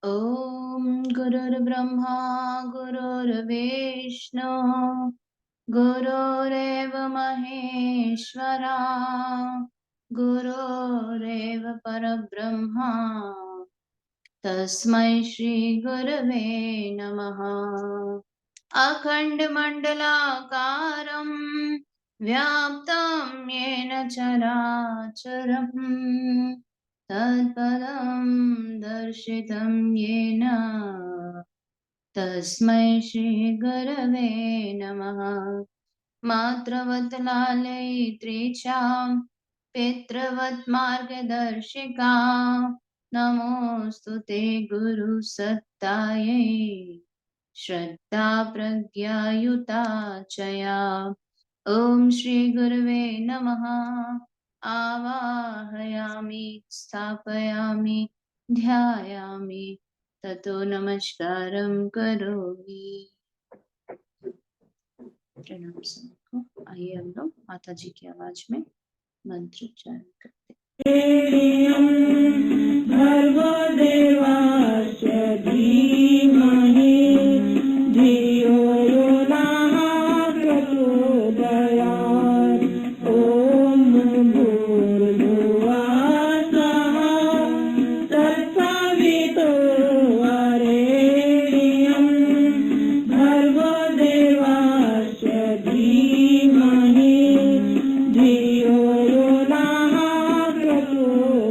ॐ गुरुर्ब्रह्मा गुरुर्विष्णु गुरुरेव महेश्वरा गुरुरेव परब्रह्मा तस्मै श्री गुरवे नमः। अखण्डमण्डलाकारं व्याप्तं येन चराचरम् तत्पदं दर्शितं येन तस्मै श्रीगुरवे नमः। मातृवत् लालयित्री च पितृवत् मार्गदर्शिका नमोऽस्तु ते गुरुसत्तायै श्रद्धा प्रज्ञायुता च या। ॐ श्री गुरवे नमः। आवाहयामि स्थापयामि ध्यायामि ततो नमस्कारं करोमि। प्रणाम सबको। आइए हम लोग माता जी की आवाज में मंत्र उच्चारण करते हैं। भर्गो देवस्य धीमहि धियो यो नः प्रचोदयात्। ॐ भूर्भुवः स्वः तत्सवितुर्वरेण्यं भर्गो देवस्य धीमहि धियो यो नः प्रचोदयात्।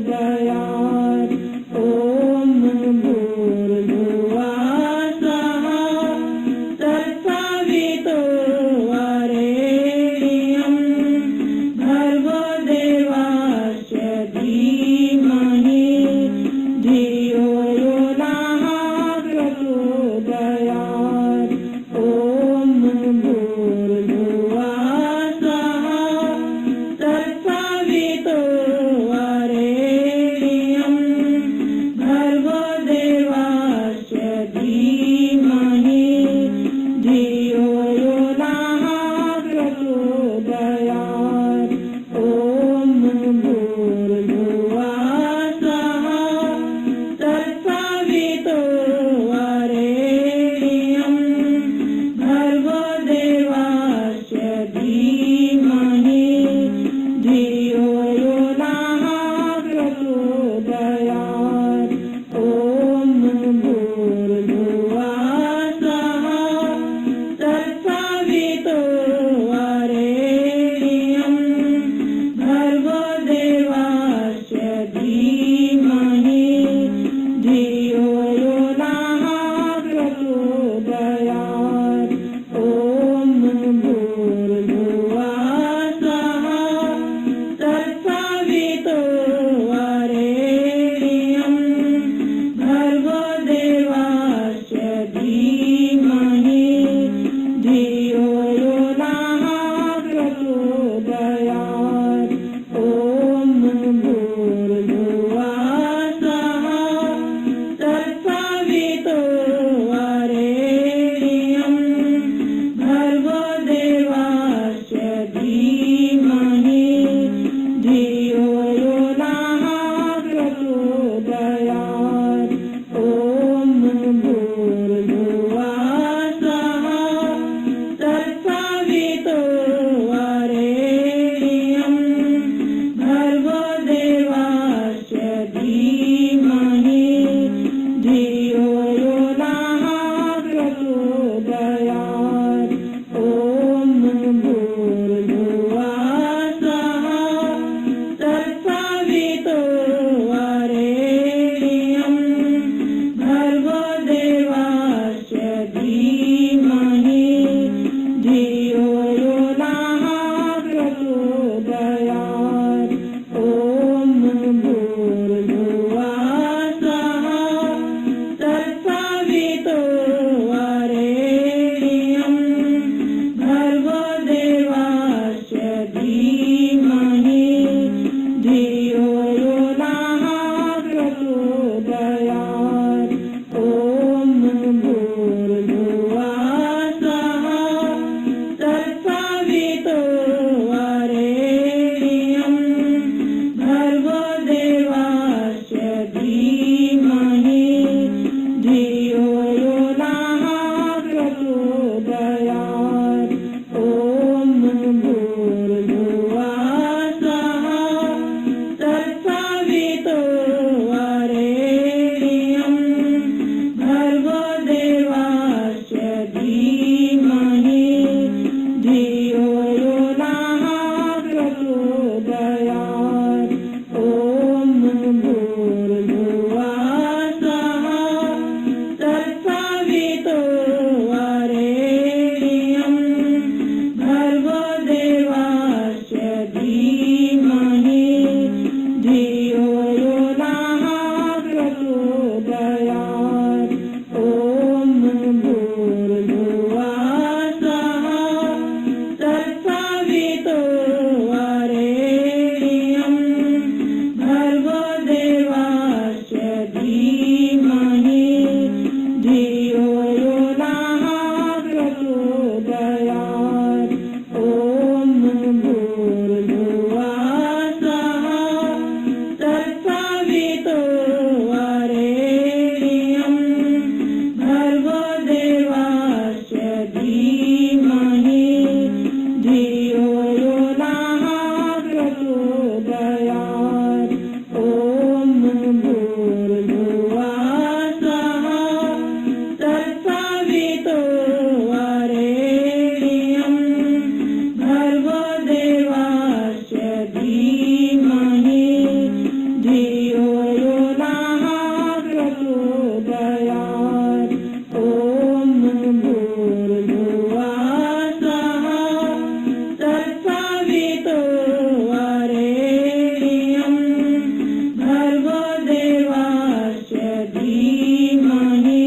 भर्गो देवस्य धीमहि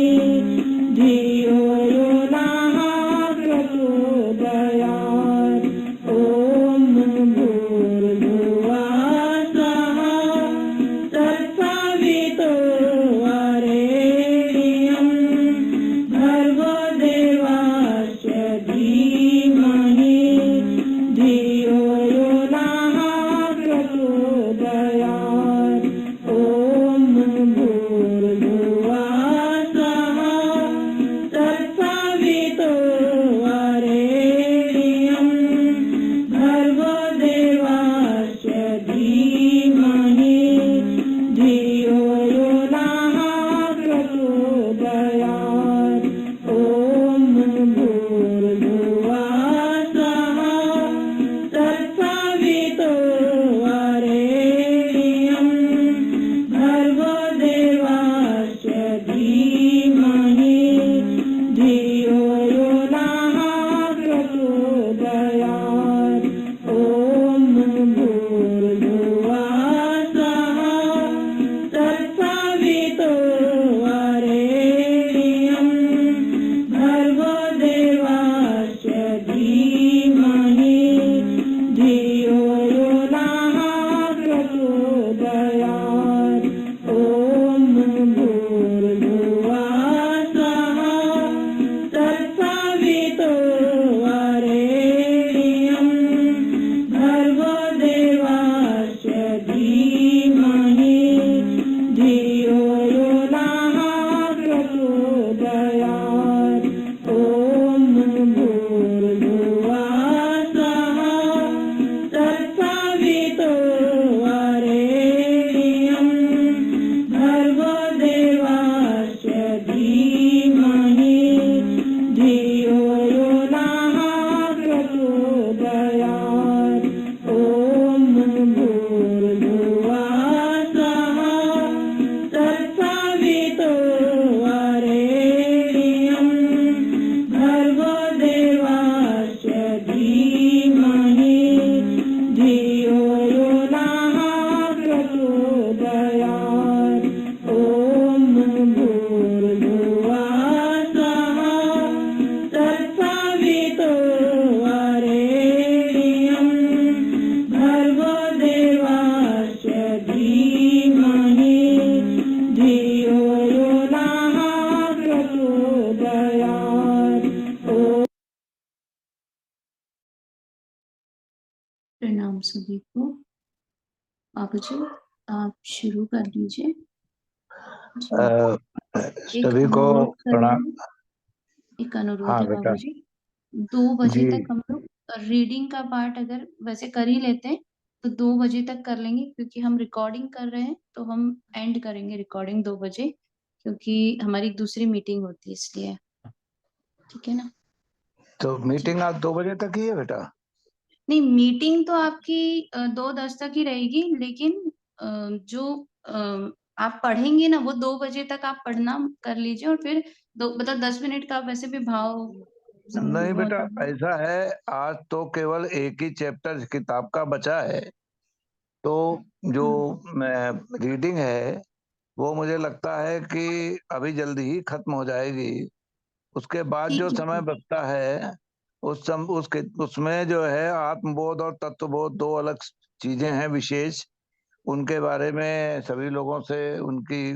धियो यो नः प्रचोदयात् ॐ भूर्भुवः स्वः तत्सवितुर्वरेण्यं भर्गो देवस्य धीमहि धियो यो नः प्रचोदयात् ॐ भूर्भुवः स्वः तत्सवितुर्वरेण्यं भर्गो देवस्य धीमहि धियो यो नः प्रचोदयात् ॐ भूर्भुवः स्वः तत्सवितुर्वरेण्यं भर्गो देवस्य धीमहि धियो यो नः प्रचोदयात् ॐ भूर्भुवः स्वः तत्सवितुर्वरेण्यं भर्गो देवस्य धीमहि धियो यो नः प्रचोदयात् ॐ भूर्भुवः स्वः तत्सवितुर्वरेण्यं भर्गो देवस्य धीमहि धियो यो नः प्रचोदयात् ॐ भूर्भुवः स्वः तत्सवितुर्वरेण्यं भर्गो देवस्य धीमहि धियो यो नः प्रचोदयात् ॐ भूर्भुवः स्वः तत्सवितुर्वरेण्यं भर्गो देवस्य धीमहि धियो यो नः प्रचोदयात् ॐ भूर्भुवः स्वः तत्सवितुर्वरेण्यं भर्गो देवस्य धीमहि धियो यो नः प्रचोदयात् ॐ प्रणाम सभी को। बाबूजी आप शुरू कर लीजिए जी। एक सभी को अनुरोध प्रणाम। करेंगे, एक अनुरोध हाँ है बेटा बाबूजी, 2 बजे जी। तक हम लोग रीडिंग का पार्ट अगर वैसे कर ही लेते हैं तो 2 बजे तक कर लेंगे, क्योंकि हम रिकॉर्डिंग कर रहे हैं तो हम एंड करेंगे रिकॉर्डिंग 2 बजे, क्योंकि हमारी एक दूसरी मीटिंग होती है इसलिए। ठीक है ना? तो मीटिंग आज 2 बजे तक ही है बेटा? नहीं, मीटिंग तो आपकी 2:10 तक ही रहेगी, लेकिन जो आप पढ़ेंगे ना वो 2 बजे तक आप पढ़ना कर लीजिए, और फिर 2 मतलब 10 मिनट का वैसे भी भाव नहीं बेटा, पढ़ना। ऐसा है आज तो केवल एक ही चैप्टर किताब का बचा है, तो जो रीडिंग है वो मुझे लगता है कि अभी जल्दी ही खत्म हो जाएगी। उसके बाद जो ठीक है, समय बचता है उसमें जो है आत्मबोध और तत्वबोध, दो अलग चीजें हैं विशेष। उनके बारे में सभी लोगों से उनकी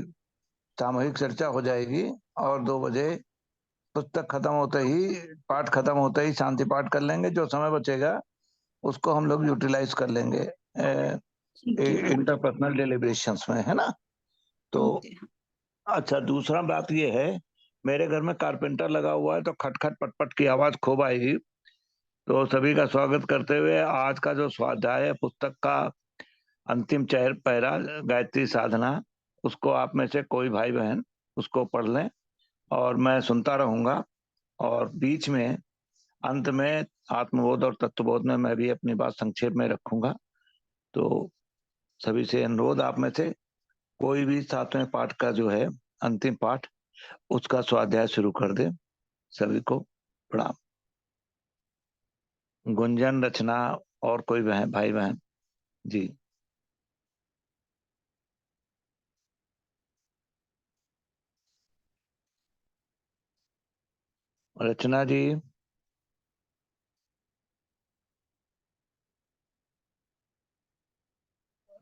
सामूहिक चर्चा हो जाएगी, और 2 बजे पुस्तक खत्म होते ही, पाठ खत्म होते ही शांति पाठ कर लेंगे। जो समय बचेगा उसको हम लोग यूटिलाइज कर लेंगे ठीक है बाबूजी। इंटरपर्सनल डिलिब्रेशंस में, है ना? तो ओके, अच्छा, दूसरा बात ये है, मेरे घर में कारपेंटर लगा हुआ है तो खटखट पटपट की आवाज खूब आएगी। तो सभी का स्वागत करते हुए आज का जो स्वाध्याय है पुस्तक का अंतिम पैरा, गायत्री साधना, उसको आप में से कोई भाई बहन उसको पढ़ लें, और मैं सुनता रहूंगा। और बीच में अंत में आत्मबोध और तत्वबोध में मैं भी अपनी बात संक्षेप में रखूंगा। तो सभी से अनुरोध, आप में से कोई भी 7वें पाठ का जो है अंतिम पाठ, उसका स्वाध्याय शुरू कर दे। सभी को प्रणाम। गुंजन, रचना और कोई बहन, भाई बहन जी। रचना जी,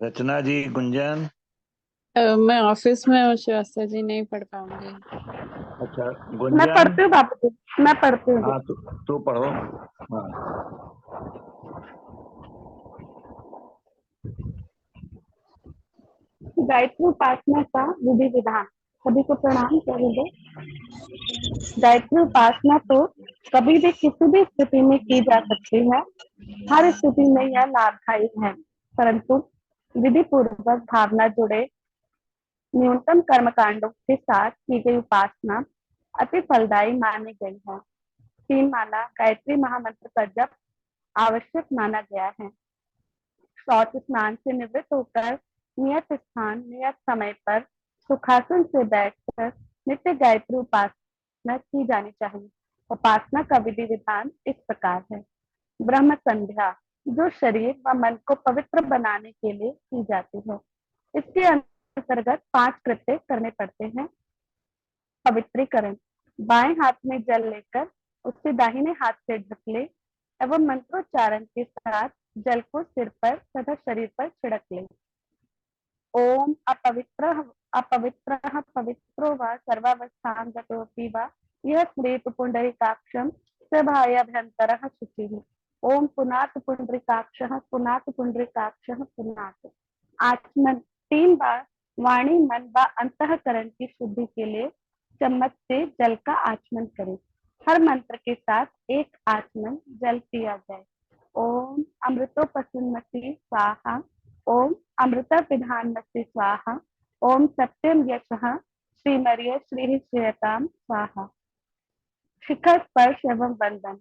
रचना जी, गुंजन। मैं ऑफिस में हूँ श्रीवास्तव जी, नहीं पढ़ पाऊंगी। अच्छा, मैं गुंजन। पढ़ती हूँ बापू जी, मैं पढ़ती हूँ। हाँ, तू पढ़ो। हाँ। गायत्री उपासना का विधि विधान। सभी को प्रणाम। करेंगे गायत्री उपासना तो कभी भी किसी भी स्थिति में की जा सकती है। हर स्थिति में यह लाभदायी है, परंतु विधि पूर्वक भावना जुड़े न्यूनतम कर्मकांडों के साथ की गई उपासना अति फलदायी मानी गई है। 3 माला गायत्री महामंत्र का जप आवश्यक माना गया है। शौच स्नान से निवृत्त होकर नियत स्थान नियत समय पर सुखासन से बैठकर नित्य गायत्री उपासना की जानी चाहिए। उपासना का विधि विधान इस प्रकार है। ब्रह्म संध्या, जो शरीर व मन को पवित्र बनाने के लिए की जाती है। इसके अंतर्गत 5 कृत्य करने पड़ते हैं। पवित्रीकरण, बाएं हाथ में जल लेकर उससे दाहिने हाथ से ढक ले एवं मंत्रोच्चारण के साथ जल को सिर पर तथा शरीर पर छिड़क ले। ओम अपवित्रः अपवित्रः पवित्रो वा सर्वावस्थां गतोऽपि वा यः स्मरेत् पुंडरीकाक्षं सभायाभ्यन्तरः शुचिः। ओम पुनात पुंडरीकाक्षः पुनात पुंडरीकाक्षः पुनात। आचमन, 3 बार वाणी मन व अंतःकरण की शुद्धि के लिए चम्मच से जल का आचमन करें। हर मंत्र के साथ एक आचमन जल पिया जाए। ओम अमृतोपसुन्मति स्वाहा। ओम अमृता पिधानमति स्वाहा। ओम सत्यम यशः श्रीमर्य श्री श्रेयताम स्वाहा। शिखा स्पर्श एवं वंदन,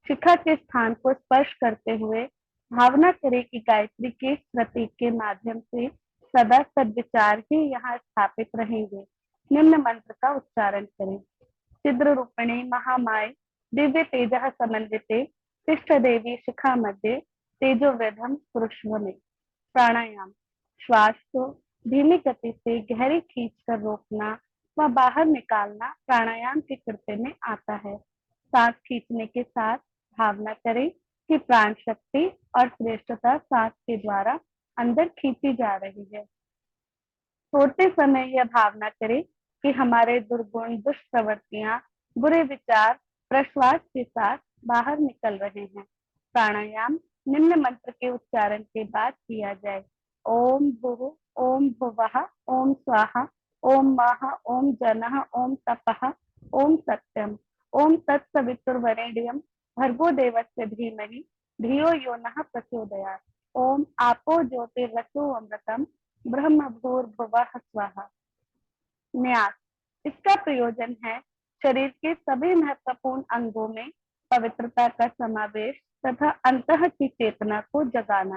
शिखा के स्थान को स्पर्श करते हुए भावना करें कि गायत्री के स्मृति के माध्यम से सदा सद्विचार ही यहाँ स्थापित रहेंगे। निम्न मंत्र का उच्चारण करें। चिद्र रूपिणी महामाय दिव्य तेज समन्विते तिष्ठ देवी शिखा मध्य तेजो वेदम पुरुषव में। प्राणायाम, श्वास को धीमी गति से गहरी खींच कर रोकना व बाहर निकालना प्राणायाम के कृत्य में आता है। सांस खींचने के साथ भावना करें कि प्राण शक्ति और श्रेष्ठता सांस के द्वारा अंदर खींची जा रही है। छोड़ते समय यह भावना करें कि हमारे दुर्गुण दुष्प्रवृत्तियां बुरे विचार प्रश्वास के साथ बाहर निकल रहे हैं। प्राणायाम निम्न मंत्र के उच्चारण के बाद किया जाए। ओम भुः ओम भुवः ओम स्वाहा ओम मः ओम जनः ओम तपः ओम सत्यम ओम तत्सवितुर्वरेण्यं भर्गो देवस्य धीमहि धियो यो नः प्रचोदयात्। ओम आपो ज्योतिर्वसु अमृतम ब्रह्म भूर्भुवः स्वाहा। न्यास, इसका प्रयोजन है शरीर के सभी महत्वपूर्ण अंगों में पवित्रता का समावेश तथा अंतः की चेतना को जगाना,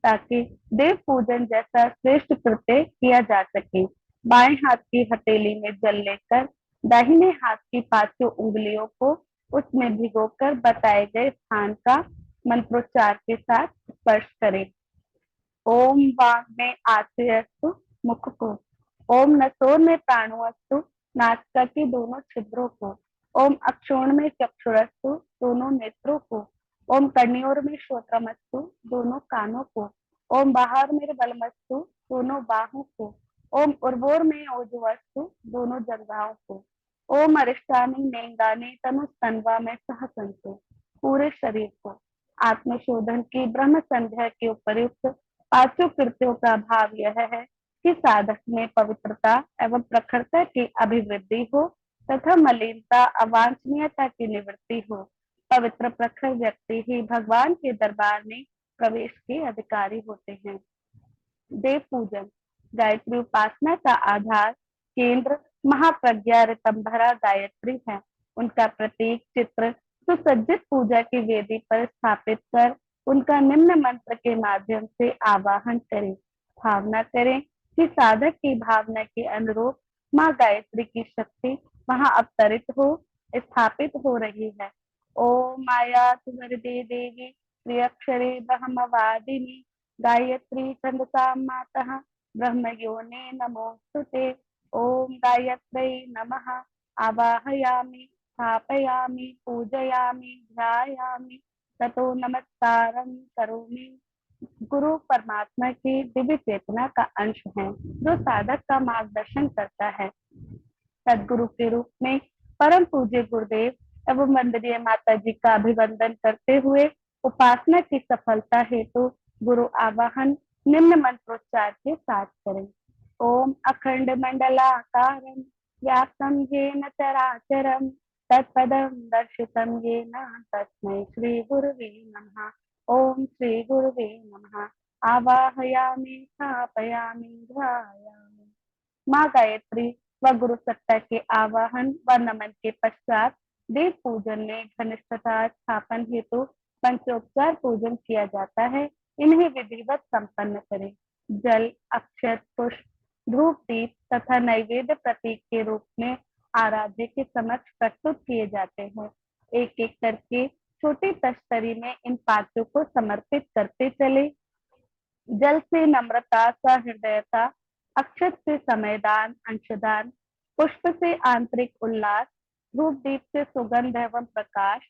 ताकि देव पूजन जैसा श्रेष्ठ कृत्य किया जा सके। बाएं हाथ की हथेली में जल लेकर दाहिने हाथ की 5 उंगलियों को उसमें भिगोकर बताए गए स्थान का मंत्रोच्चार के साथ स्पर्श करें। ओम वांग में आश्रयस्तु मुख को। ओम नसोर में प्राणोअस्तु नासिका के दोनों छिद्रों को। ओम अक्षोण में चक्षुरस्तु दोनों नेत्रों को। ओम कर्णियोर में श्रोत्रमस्तु दोनों कानों को। ओम बाहर में बलमस्तु दोनों बाहों को। ओम उर्वोर में ओजवस्तु दोनों जंघाओं को। ओम अरिष्टानी नेंगानी तनु स्तनवा में सहसंतु पूरे शरीर को। आत्मशोधन की ब्रह्म संध्या के उपयुक्त 5 कृत्यों का भाव यह है कि साधक में पवित्रता एवं प्रखरता की अभिवृद्धि हो तथा मलिनता अवांछनीयता की निवृत्ति हो। पवित्र प्रखर व्यक्ति ही भगवान के दरबार में प्रवेश के अधिकारी होते हैं। देव पूजन, गायत्री उपासना का आधार केंद्र महाप्रज्ञा ऋतंभरा गायत्री है। उनका प्रतीक चित्र सुसज्जित पूजा की वेदी पर स्थापित कर उनका निम्न मंत्र के माध्यम से आवाहन करें। भावना करें कि साधक की भावना के अनुरूप माँ गायत्री की शक्ति वहां अवतरित हो स्थापित हो रही है। ओम माया वरदे देवी त्रिअक्षरे ब्रह्मवादिनी गायत्री छंदसा मातः ब्रह्म योने नमोस्तुते। ओम गायत्र्यै नमः। आवाहयामि स्थापयामि, पूजयामि, ध्यायामि, ततो नमस्कारं करोमि। गुरु परमात्मा की दिव्य चेतना का अंश है जो साधक का मार्गदर्शन करता है। सदगुरु के रूप में परम पूज्य गुरुदेव एवं वंदनीय माता जी का अभिवंदन करते हुए उपासना की सफलता हेतु गुरु आवाहन निम्न मंत्रोच्चार के साथ करें। ओम अखंड मंडलाकारं व्याप्तं येन चराचरं तत्पदं दर्शितं येन तस्मै श्री गुरुवे नमः। ओम श्री गुरुवे नमः। आवाहयामि, स्थापयामि, ध्यायामि। माँ गायत्री व गुरु सत्ता के आवाहन व नमन के पश्चात देव पूजन में घनिष्ठता स्थापन हेतु पंचोपचार पूजन किया जाता है। इन्हें विधिवत संपन्न करें। जल, अक्षत, पुष्प, धूप, दीप तथा नैवेद्य प्रतीक के रूप में आराध्य के समक्ष प्रस्तुत किए जाते हैं। एक एक करके छोटी तश्तरी में इन पात्रों को समर्पित करते चले। जल से नम्रता, सहृदयता, अक्षत से समयदान, अंशदान, पुष्प से आंतरिक उल्लास, धूप दीप से सुगंध एवं प्रकाश,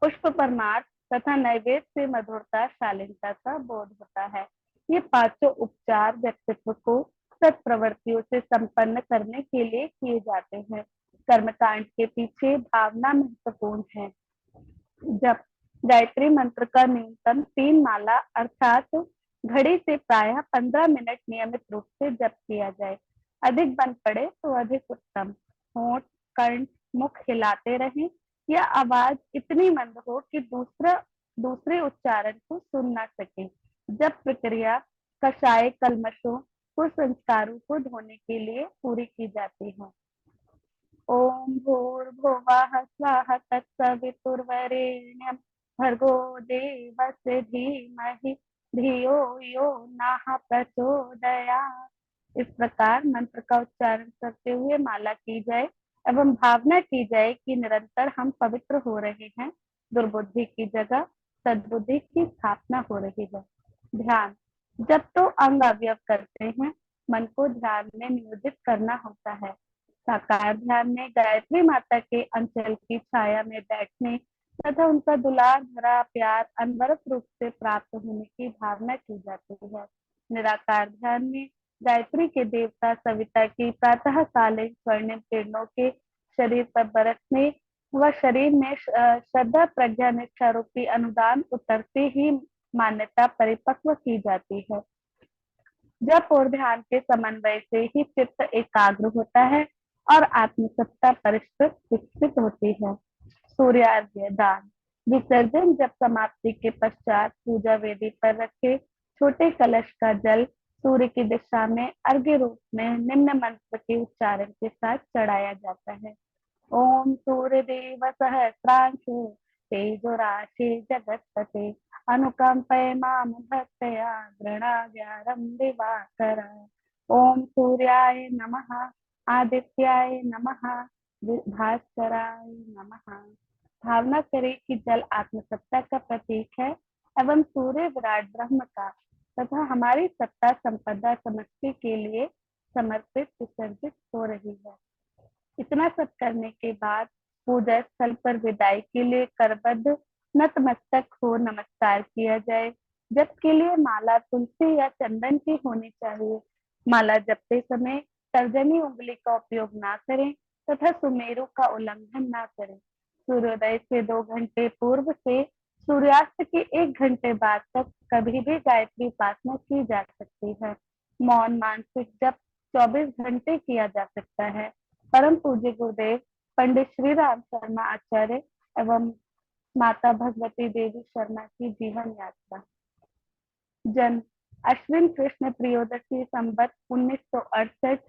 पुष्प परमार्थ तथा नैवेद्य से मधुरता, शालीनता का बोध होता है। ये पांचों उपचार व्यक्तित्व को सत प्रवृत्तियों से संपन्न करने के लिए किए जाते हैं। कर्मकांड के पीछे भावना महत्वपूर्ण है। जब गायत्री मंत्र का न्यूनतम 3 माला अर्थात घड़ी से प्रायः 15 मिनट नियमित रूप से जप किया जाए। अधिक बन पड़े तो अधिक उत्तम। होंठ, कंठ, मुख हिलाते रहें। यह आवाज इतनी मंद हो कि दूसरे उच्चारण को सुन न सके। जब प्रक्रिया कषाय कलमशों कुसंस्कारों को धोने के लिए पूरी की जाती है। ओम भूर्भुवः स्वः तत्सवितुर्वरेण्यं भर्गो देवस्य धीमहि धियो यो नः प्रचोदयात्। इस प्रकार मंत्र का उच्चारण करते हुए माला की जाए एवं भावना की जाए कि निरंतर हम पवित्र हो रहे हैं। दुर्बुद्धि की जगह सद्बुद्धि की स्थापना हो रही है। ध्यान, जब तो अंग अवयव करते हैं, मन को ध्यान में नियोजित करना होता है। साकार ध्यान में गायत्री माता के अंचल की छाया में बैठने तथा उनका दुलार भरा प्यार अनवरत रूप से प्राप्त होने की भावना की जाती है। निराकार ध्यान में गायत्री के देवता सविता की प्रातःकालीन स्वर्णिम किरणों के शरीर पर बरसने व शरीर में श्रद्धा प्रज्ञा निष्ठा रूपी अनुदान उतरते ही मान्यता परिपक्व की जाती है। जप और ध्यान के समन्वय से ही चित्त एकाग्र होता है और आत्मसत्ता परिष्कृत विकसित होती है। सूर्यार्घ्य दान विसर्जन जब समाप्ति के पश्चात पूजा वेदी पर रखे छोटे कलश का जल सूर्य की दिशा में अर्घ्य रूप में निम्न मंत्र के उच्चारण के साथ चढ़ाया जाता है। ओम सूर्य देव सहस्रांशु तेजो राशि जगत्पते अनुकंपय माम भक्तया गृणाव्यारं दिवाकर। ओम सूर्याय नमः, आदित्याय नमः, भास्कराय नमः। भावना करें कि जल आत्मसत्ता का प्रतीक है एवं सूर्य विराट ब्रह्म का तथा हमारी सत्ता संपदा समष्टि के लिए समर्पित विसर्जित हो रही है। इतना सब करने के बाद पूजा स्थल पर विदाई के लिए करबद्ध नतमस्तक हो नमस्कार किया जाए। जप के लिए माला तुलसी या चंदन की होनी चाहिए। माला जपते समय तर्जनी उंगली का उपयोग ना करें तथा सुमेरु का उल्लंघन ना करें। सूर्योदय से 2 घंटे पूर्व से सूर्यास्त के 1 घंटे बाद तक कभी भी गायत्री उपासना की जा सकती है। मौन मानसिक जप 24 घंटे किया जा सकता है। परम पूज्य गुरुदेव पंडित श्री राम शर्मा आचार्य एवं माता भगवती देवी शर्मा की जीवन यात्रा। जन्म अश्विन कृष्ण त्रयोदशी संवत 1968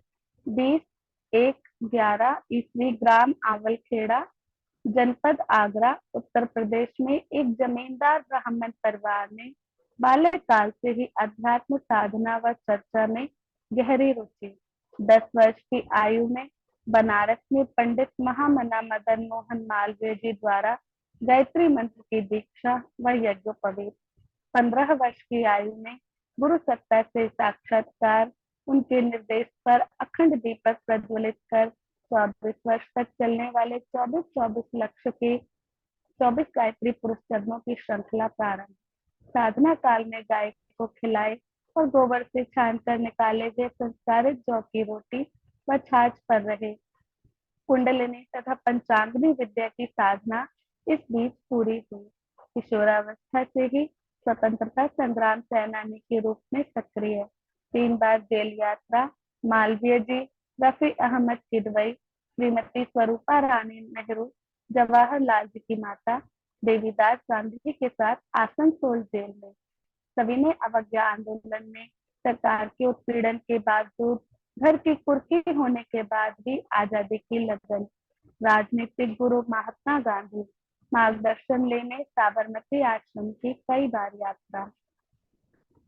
20/1/11 ईस्वी ग्राम आवलखेड़ा जनपद आगरा उत्तर प्रदेश में एक जमींदार ब्राह्मण परिवार में बाल्यकाल से ही अध्यात्म साधना व चर्चा में गहरी रुचि। 10 वर्ष की आयु में बनारस में पंडित महामना मदन मोहन मालवीय जी द्वारा गायत्री मंत्र की दीक्षा व यज्ञोपवीत। 15 वर्ष की आयु में गुरु सत्ता से साक्षात्कार, उनके निर्देश पर अखंड दीपक प्रज्वलित कर 24 वर्ष तक चलने वाले 24 लक्ष्य के 24 गायत्री पुरुष चरणों की श्रृंखला प्रारंभ। साधना काल में गाय को खिलाए और गोबर से छान कर निकाले गए संस्कारित जौ की रोटी व छाछ पर रहे। कुंडलिनी तथा पंचांगनी विद्या की साधना इस बीच पूरी हुई। किशोरावस्था से ही स्वतंत्रता संग्राम सेनानी के रूप में सक्रिय। 3 बार जेल यात्रा, मालवीय जी, रफी अहमद किदवई, श्रीमती स्वरूपा रानी नेहरू, जवाहरलाल जी की माता देवीदास गांधी के साथ आसनसोल जेल में। सविनय अवज्ञा आंदोलन में सरकार के उत्पीड़न के बावजूद, घर की कुर्की होने के बाद भी आजादी की लगन। राजनीतिक गुरु महात्मा गांधी, मार्गदर्शन लेने साबरमती आश्रम की कई बार यात्रा।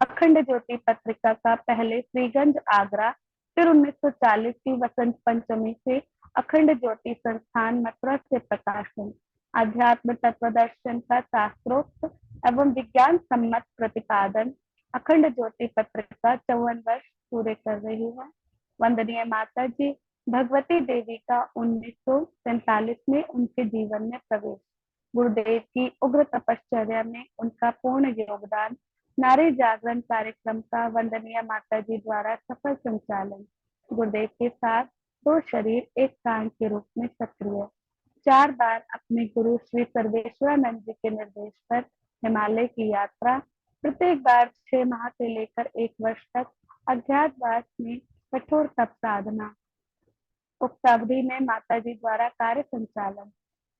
अखंड ज्योति पत्रिका का पहले श्रीगंज आगरा, फिर 1940 की वसंत पंचमी से अखंड ज्योति संस्थान मथुरा से प्रकाशन। अध्यात्म तत्वदर्शन का शास्त्रोक्त एवं विज्ञान सम्मत प्रतिपादन। अखंड ज्योति पत्रिका 54 वर्ष पूरे कर रही है। वंदनीय माता जी भगवती देवी का 1947 में उनके जीवन में प्रवेश। गुरुदेव की उग्र तपश्चर्या में उनका पूर्ण योगदान। नारी जागरण कार्यक्रम का वंदनीय माता जी द्वारा सफल संचालन। गुरुदेव के साथ 2 शरीर एक प्राण के रूप में सक्रिय। 4 बार अपने गुरु श्री सर्वेश्वरानंद जी के निर्देश पर हिमालय की यात्रा। प्रत्येक बार 6 माह से लेकर 1 वर्ष तक अज्ञातवास में कठोर तप साधना। उक्त अवधि में माता जी द्वारा कार्य संचालन।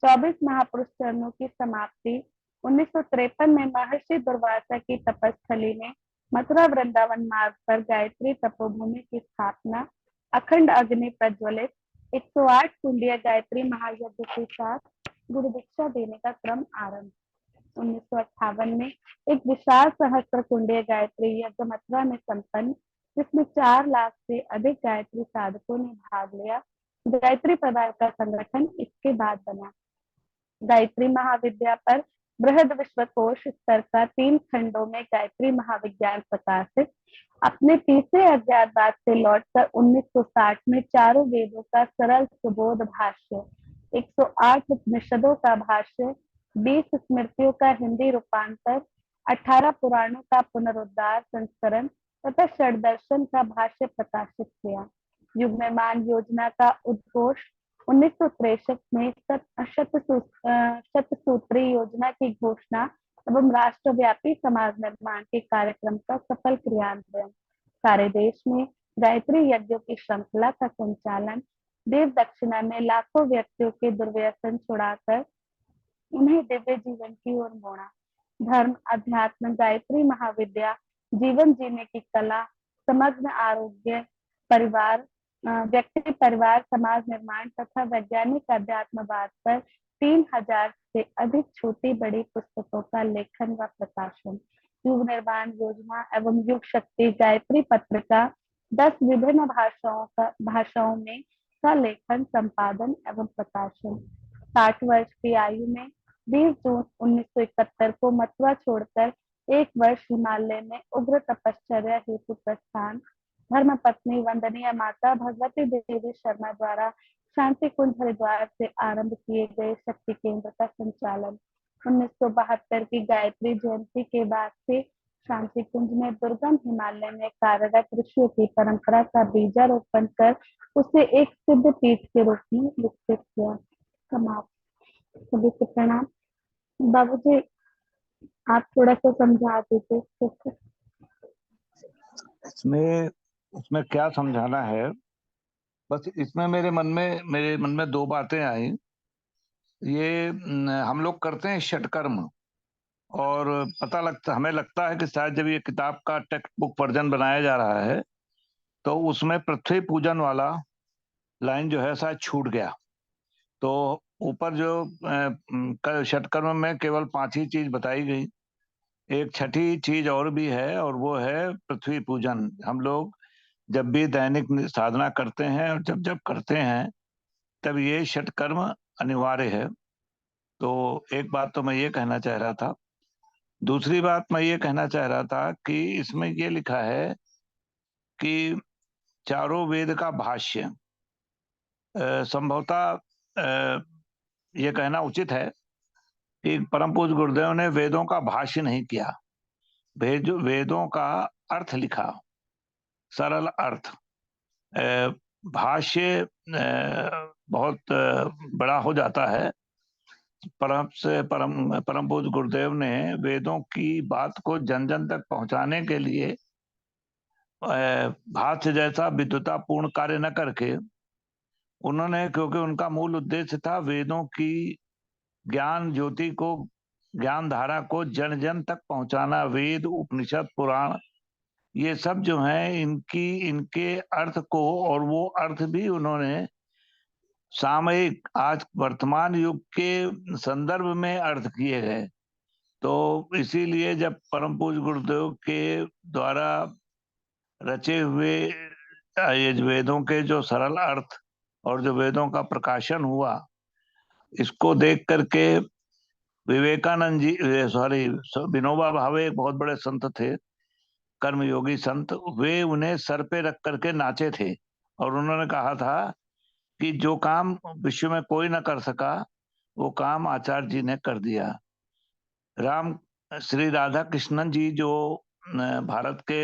24 महापुरुष चरणों की समाप्ति। 1953 में महर्षि दुर्वासा की तपस्थली में मथुरा वृंदावन मार्ग पर गायत्री तपोभूमि की स्थापना। अखंड अग्नि प्रज्वलित। 108 कुंडीय गायत्री महायज्ञ के साथ गुरु दीक्षा देने का क्रम आरंभ। 1958 में एक विशाल सहस्त्र कुंडीय गायत्री यज्ञ मथुरा में संपन्न, जिसमें 4 लाख से अधिक गायत्री साधकों ने भाग लिया। गायत्री पदार्थ का संगठन इसके बाद बना। गायत्री महाविद्या पर बृहद विश्वकोश स्तर का 3 खंडों में गायत्री महाविज्ञान प्रकाशित। अपने तीसरे अज्ञातवास से लौटकर 1960 में चारों वेदों का सरल सुबोध भाष्य, 108 उपनिषदों का भाष्य, 20 स्मृतियों का हिंदी रूपांतर, 18 पुराणों का पुनरुद्धार संस्करण तथा षड्दर्शन का भाष्य प्रकाशित किया। युग्ममान योजना का उद्घोष 1963 में शतसूत्री योजना की घोषणा एवं राष्ट्रव्यापी समाज निर्माण के कार्यक्रम का सफल क्रियान्वयन। सारे देश में गायत्री यज्ञों की श्रृंखला का संचालन। देव दक्षिणा में लाखों व्यक्तियों के दुर्व्यसन छुड़ाकर उन्हें दिव्य जीवन की ओर मोड़ा। धर्म, अध्यात्म, गायत्री महाविद्या, जीवन जीने की कला, समग्र आरोग्य, परिवार, व्यक्ति, परिवार, समाज निर्माण तथा वैज्ञानिक अध्यात्मवाद पर 3000 से अधिक छोटी बड़ी पुस्तकों का लेखन व प्रकाशन। युग निर्माण योजना एवं युग शक्ति गायत्री पत्रिका 10 विभिन्न भाषाओं में का लेखन, संपादन एवं प्रकाशन। 60 वर्ष की आयु में 20 जून 1971 को मथुरा छोड़कर 1 वर्ष हिमालय में उग्र तपश्चर्या हेतु प्रस्थान। धर्मपत्नी वंदनीय माता भगवती देवी शर्मा द्वारा शांति कुंज हरिद्वार से आरंभ किए गए शक्ति केंद्र का संचालन। 1972 की गायत्री जयंती के बाद से शांति कुंज में दुर्गम हिमालय में कार्यरत ऋषियों की परंपरा का बीजारोपण कर उसे एक सिद्ध पीठ के रूप में विकसित किया। समाप्त। सभी को प्रणाम। बाबूजी, आप थोड़ा सा समझा दीजिए। इसमें क्या समझाना है, बस इसमें मेरे मन में 2 बातें आई। ये हम लोग करते हैं षटकर्म, और हमें लगता है कि शायद जब ये किताब का टेक्स्ट बुक वर्जन बनाया जा रहा है तो उसमें पृथ्वी पूजन वाला लाइन जो है शायद छूट गया। तो ऊपर जो षटकर्म में केवल 5 ही चीज बताई गई। एक छठी चीज और भी है, और वो है पृथ्वी पूजन। हम लोग जब भी दैनिक साधना करते हैं और जब करते हैं तब ये षटकर्म अनिवार्य है। तो एक बात तो मैं ये कहना चाह रहा था। दूसरी बात मैं ये कहना चाह रहा था कि इसमें ये लिखा है कि चारों वेद का भाष्य, संभवतः ये कहना उचित है कि परम पूज्य गुरुदेव ने वेदों का भाष्य नहीं किया, वेदों का अर्थ लिखा, सरल अर्थ। भाष्य बहुत बड़ा हो जाता है। परम पूज्य गुरुदेव ने वेदों की बात को जन जन तक पहुंचाने के लिए भाष्य जैसा विद्वतापूर्ण कार्य न करके उन्होंने, क्योंकि उनका मूल उद्देश्य था वेदों की ज्ञान ज्योति को, ज्ञान धारा को जन जन तक पहुंचाना। वेद, उपनिषद, पुराण, ये सब जो है इनके अर्थ को, और वो अर्थ भी उन्होंने सामयिक आज वर्तमान युग के संदर्भ में अर्थ किए गए। तो इसीलिए जब परम पूज्य गुरुदेव के द्वारा रचे हुए ये वेदों के जो सरल अर्थ और जो वेदों का प्रकाशन हुआ, इसको देख करके विवेकानंद जी, विनोबा भावे एक बहुत बड़े संत थे, कर्मयोगी संत, वे उन्हें सर पे रख करके नाचे थे और उन्होंने कहा था कि जो काम विश्व में कोई न कर सका वो काम आचार्य जी ने कर दिया। श्री राधा कृष्णन जी जो भारत के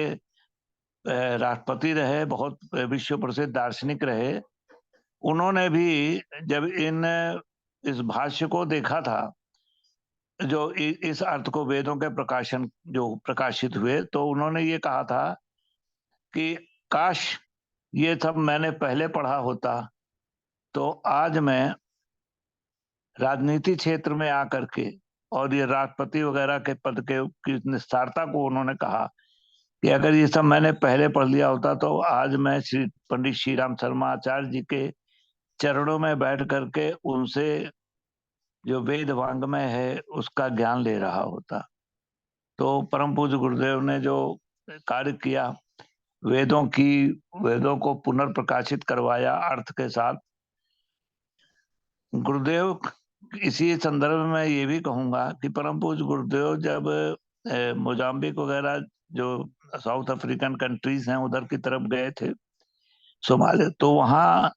राष्ट्रपति रहे, बहुत विश्व प्रसिद्ध दार्शनिक रहे, उन्होंने भी जब इस भाष्य को देखा था, जो इस अर्थ को, वेदों के प्रकाशन जो प्रकाशित हुए, तो उन्होंने ये कहा था कि काश ये सब मैंने पहले पढ़ा होता तो आज मैं राजनीति क्षेत्र में आकर के, और ये राष्ट्रपति वगैरह के पद के की निस्तारता को उन्होंने कहा कि अगर ये सब मैंने पहले पढ़ लिया होता तो आज मैं श्री पंडित श्री राम शर्मा आचार्य जी के चरणों में बैठ करके उनसे जो वेद वांग्मय है उसका ज्ञान ले रहा होता। तो परम पूज्य गुरुदेव ने जो कार्य किया, वेदों को पुनर्प्रकाशित करवाया अर्थ के साथ। गुरुदेव, इसी संदर्भ में ये भी कहूंगा कि परम पूज्य गुरुदेव जब मोजाम्बिक वगैरह जो साउथ अफ्रीकन कंट्रीज हैं उधर की तरफ गए थे, सोमालिया, तो वहाँ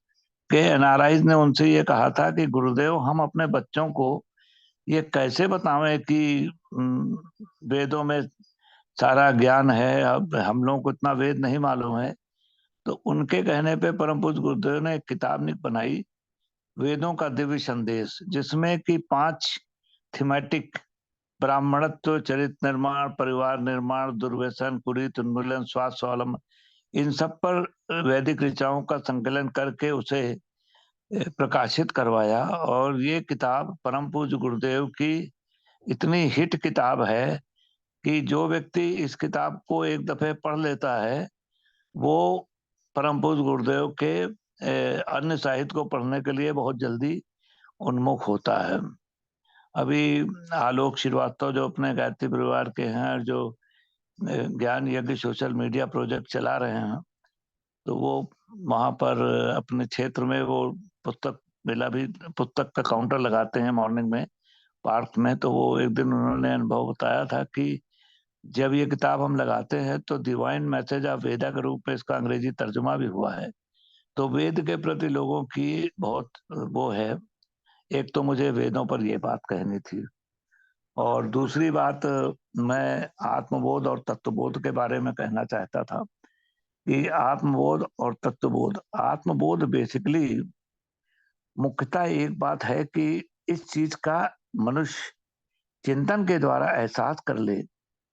के एनआरआईज ने उनसे ये कहा था कि गुरुदेव, हम अपने बच्चों को ये कैसे बतावें कि वेदों में सारा ज्ञान है, अब हम लोगों को इतना वेद नहीं मालूम है। तो उनके कहने पे परम पूज्य गुरुदेव ने एक किताब बनाई, वेदों का दिव्य संदेश, जिसमें कि 5 थीमेटिक, ब्राह्मणत्व, चरित्र निर्माण, परिवार निर्माण, दुर्व्यसन, कुरीति उन्मूलन, स्वास्थ्य स्वावलंबन, इन सब पर वैदिक ऋचाओं का संकलन करके उसे प्रकाशित करवाया। और ये किताब परम पूज्य गुरुदेव की इतनी हिट किताब है कि जो व्यक्ति इस किताब को एक दफे पढ़ लेता है वो परम पूज्य गुरुदेव के अन्य साहित्य को पढ़ने के लिए बहुत जल्दी उन्मुख होता है। अभी आलोक श्रीवास्तव जो अपने गायत्री परिवार के हैं, जो ज्ञान यज्ञ सोशल मीडिया प्रोजेक्ट चला रहे हैं, तो वो वहां पर अपने क्षेत्र में वो पुस्तक मेला भी, पुस्तक का काउंटर लगाते हैं मॉर्निंग में पार्क में। तो वो एक दिन उन्होंने अनुभव बताया था कि जब ये किताब हम लगाते हैं तो डिवाइन मैसेज ऑफ वेदा के रूप में इसका अंग्रेजी तर्जुमा भी हुआ है। तो वेद के प्रति लोगों की बहुत वो है। एक तो मुझे वेदों पर ये बात कहनी थी, और दूसरी बात मैं आत्मबोध और तत्वबोध के बारे में कहना चाहता था कि आत्मबोध और तत्वबोध, आत्मबोध बेसिकली मुख्यतः एक बात है कि इस चीज का मनुष्य चिंतन के द्वारा एहसास कर ले